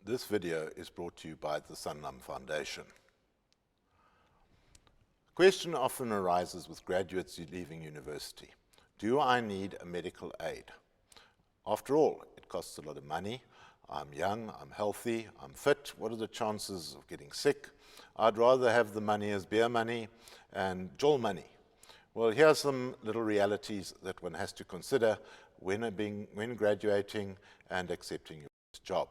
This video is brought to you by the Sanlam Foundation. A question often arises with graduates leaving university. Do I need a medical aid? After all, it costs a lot of money. I'm young, I'm healthy, I'm fit. What are the chances of getting sick? I'd rather have the money as beer money and jol money. Well, here are some little realities that one has to consider when graduating and accepting your first job.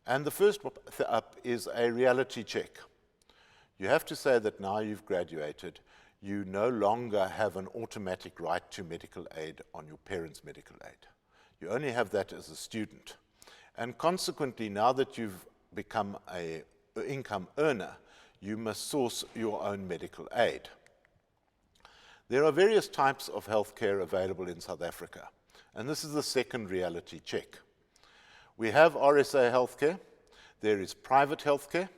And the first up is a reality check. You have to say that now you've graduated, you no longer have an automatic right to medical aid on your parents' medical aid. You only have that as a student. And consequently, now that you've become an income earner, you must source your own medical aid. There are various types of healthcare available in South Africa, and this is the second reality check. We have RSA healthcare, there is private healthcare,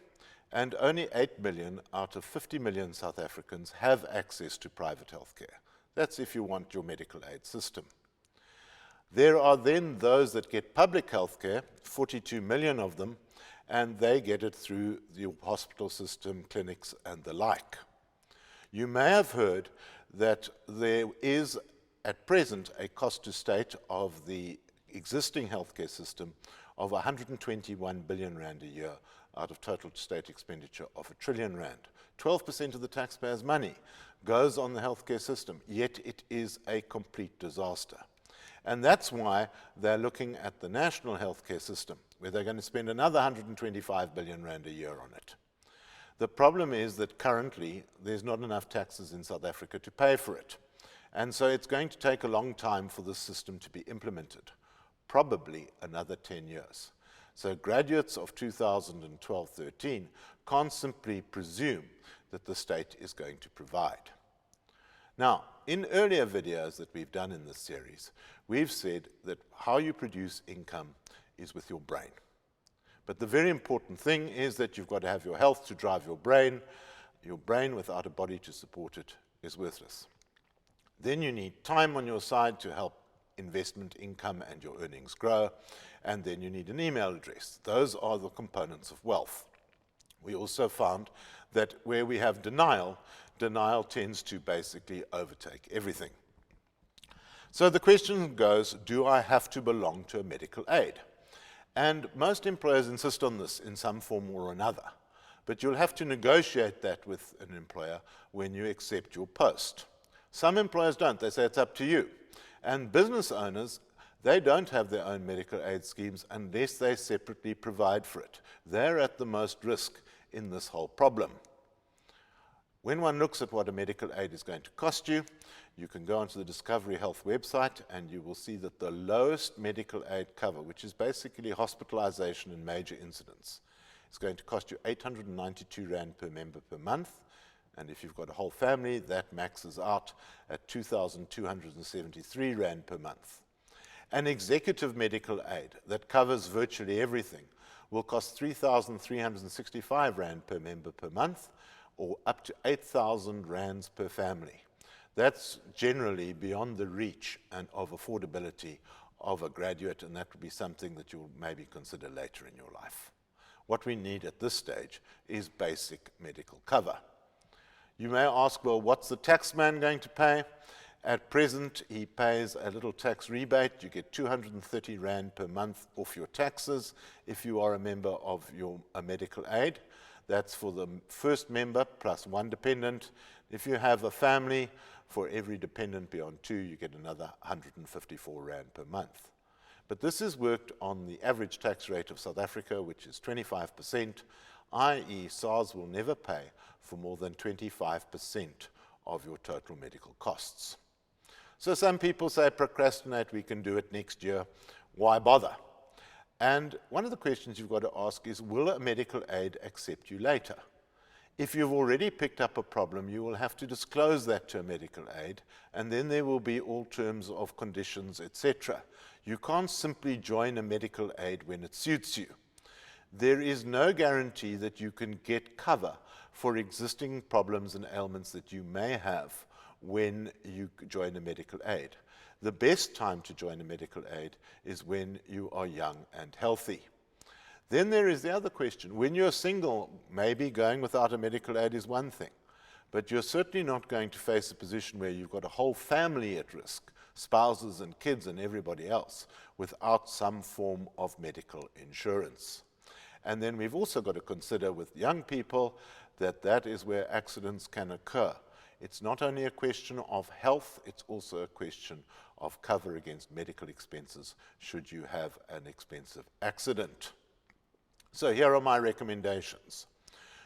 and only 8 million out of 50 million South Africans have access to private healthcare. That's if you want your medical aid system. There are then those that get public healthcare, 42 million of them, and they get it through the hospital system, clinics, and the like. You may have heard that there is at present a cost to state of the existing healthcare system of 121 billion rand a year out of total state expenditure of R1 trillion. 12% of the taxpayers' money goes on the healthcare system, yet it is a complete disaster. And that's why they're looking at the national healthcare system, where they're going to spend another 125 billion rand a year on it. The problem is that currently there's not enough taxes in South Africa to pay for it. And so it's going to take a long time for this system to be implemented, probably another 10 years. So graduates of 2012-13 can't simply presume that the state is going to provide. Now, in earlier videos that we've done in this series, we've said that how you produce income is with your brain. But the very important thing is that you've got to have your health to drive your brain. Your brain without a body to support it is worthless. Then you need time on your side to help investment income and your earnings grow. And then you need an email address. Those are the components of wealth. We also found that where we have denial tends to basically overtake everything. So the question goes, do I have to belong to a medical aid? And most employers insist on this in some form or another. But you'll have to negotiate that with an employer when you accept your post. Some employers don't. They say it's up to you. And business owners, they don't have their own medical aid schemes unless they separately provide for it. They're at the most risk in this whole problem. When one looks at what a medical aid is going to cost you, you can go onto the Discovery Health website and you will see that the lowest medical aid cover, which is basically hospitalization and major incidents, is going to cost you 892 Rand per member per month. And if you've got a whole family, that maxes out at 2,273 Rand per month. An executive medical aid that covers virtually everything will cost 3,365 Rand per member per month, or up to 8,000 Rands per family. That's generally beyond the reach and of affordability of a graduate, and that would be something that you'll maybe consider later in your life. What we need at this stage is basic medical cover. You may ask, well, what's the taxman going to pay? At present, he pays a little tax rebate. You get 230 Rand per month off your taxes if you are a member of a medical aid. That's for the first member plus one dependent. If you have a family, for every dependent beyond 2, you get another 154 Rand per month. But this is worked on the average tax rate of South Africa, which is 25%, i.e. SARS will never pay for more than 25% of your total medical costs. So some people say, procrastinate, we can do it next year. Why bother? And one of the questions you've got to ask is, will a medical aid accept you later? If you've already picked up a problem, you will have to disclose that to a medical aid, and then there will be all terms of conditions, etc. You can't simply join a medical aid when it suits you. There is no guarantee that you can get cover for existing problems and ailments that you may have when you join a medical aid. The best time to join a medical aid is when you are young and healthy. Then there is the other question. When you're single, maybe going without a medical aid is one thing, but you're certainly not going to face a position where you've got a whole family at risk, spouses and kids and everybody else, without some form of medical insurance. And then we've also got to consider with young people that that is where accidents can occur. It's not only a question of health, it's also a question of cover against medical expenses should you have an expensive accident. So here are my recommendations.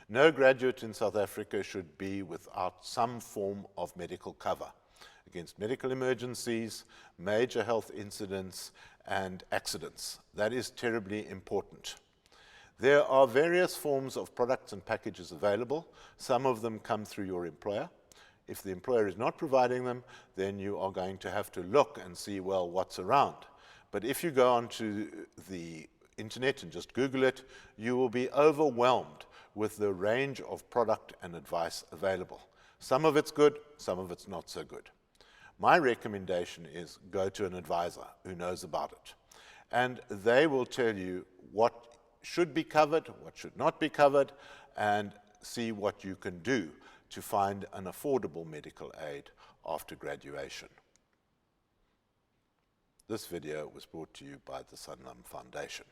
No graduate in South Africa should be without some form of medical cover against medical emergencies, major health incidents, and accidents. That is terribly important. There are various forms of products and packages available. Some of them come through your employer. If the employer is not providing them, then you are going to have to look and see, well, what's around. But if you go onto the internet and just Google it, you will be overwhelmed with the range of product and advice available. Some of it's good, some of it's not so good. My recommendation is go to an advisor who knows about it. And they will tell you what should be covered, what should not be covered, and see what you can do to find an affordable medical aid after graduation. This video was brought to you by the Sanlam Foundation.